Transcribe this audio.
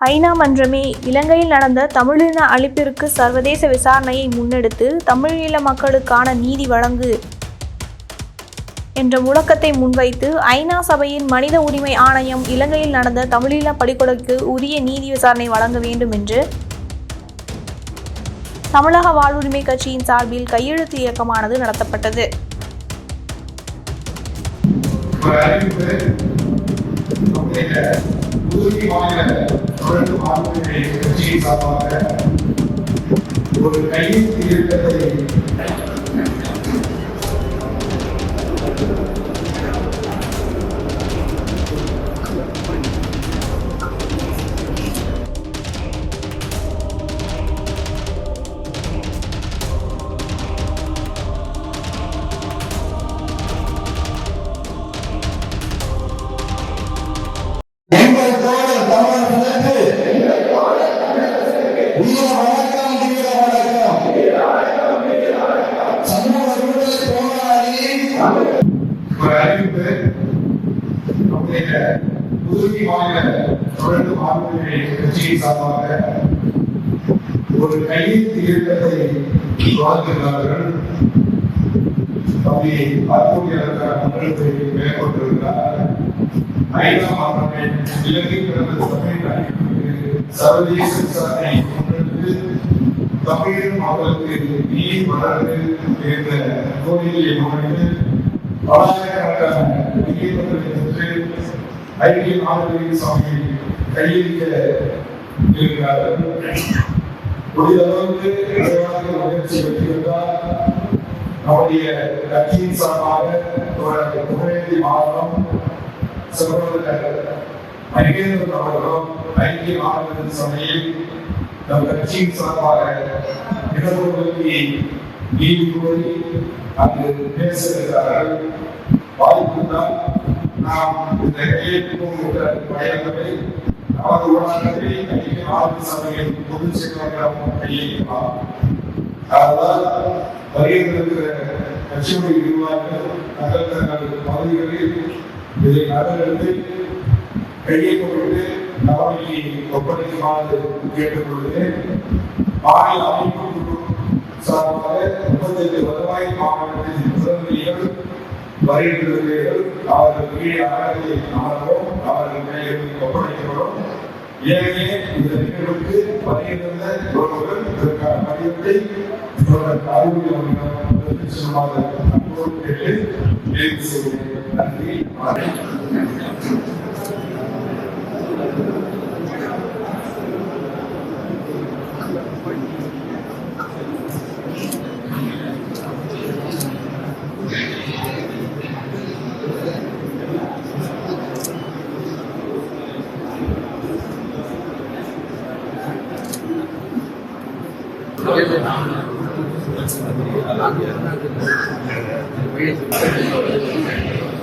ஐநா மன்றமே இலங்கையில் நடந்த தமிழின அழிப்பிற்கு சர்வதேச விசாரணையை முன்னெடுத்து தமிழீழ மக்களுக்கான நீதி வழங்கு என்ற முழக்கத்தை முன்வைத்து ஐநா சபையின் மனித உரிமை ஆணையம் இலங்கையில் நடந்த தமிழீழ படுகொலைக்கு உரிய நீதி விசாரணை வழங்க வேண்டும் என்று தமிழக வாழ்வுரிமை கட்சியின் சார்பில் கையெழுத்து இயக்கமானது நடத்தப்பட்டது. ஒரு கையெழுத்து இயக்கத்தை புதுவை மாநில தொடர்ந்து வாழ்வுரிமை கட்சியின் சார்பாக ஒரு கையெழுத்து இயக்கத்தை வழங்குகிறார்கள். தம்பி அற்புதற்கான முன்னெடுப்பை மேற்கொண்டிருக்கிறார். ஐநா மன்றமே இலங்கை கடந்த தமிழ் அழிப்புக்கு சர்வதேச விசாரணை முன்னெடுத்து தமிழ் மக்களுக்கு நீதி வழங்கு என்ற கோரிக்கையை முன்வைத்து பலாயிரக்கணக்கான ஐக்கிய நாடுகளின் சபையில் கையெழுத்த இருக்கிறார்கள். முடிந்தளவுக்கு முயற்சி வெற்றிருந்தால் நம்முடைய கட்சியின் சார்பாக புகழேந்தி மாவட்டம் சகோதரர் மகேந்திரன் அவர்களும் ஐக்கிய நாடுகளின் சபையில் நம் கட்சியின் சார்பாக இடஒதுக்கீடு நீதி கோரி அங்கு பேச இருக்கிறார்கள். வாய்ப்புதான் நாம் இந்த கையெழுத்து பயணங்களை நமது ஊடகத்தை ஐக்கிய நாடுகளின் சபையில் பொதுச் செயலாளர் கையெழுத்தலாம். அதனால் வருகின்ற கட்சியுடைய நிர்வாகிகள் தங்கள் பகுதிகளில் இதை நகர்ந்து கையெழுத்து நடவடிக்கை ஒப்படைக்குமாறு கேட்டுக்கொள்கிறேன். மாநில அமைப்பு சார்பாக 35 வருவாய் மாவட்டத்தின் பிரதிநிதிகள் வருகிறவர்கள் அவர்கள் கீழே அறத்தை அமர்வோம், அவர்கள் கையெழுத்து ஒப்படைக்கப்படும். ஏனே இந்த நிகழ்வுக்கு வருகின்ற ஒருவர்கள் இதற்கான படிவத்தை அறிவுறுத்தி சொல்லுமாறு அன்போடு கேட்டு நிறைவு செய்கிறேன். நன்றி. Gracias.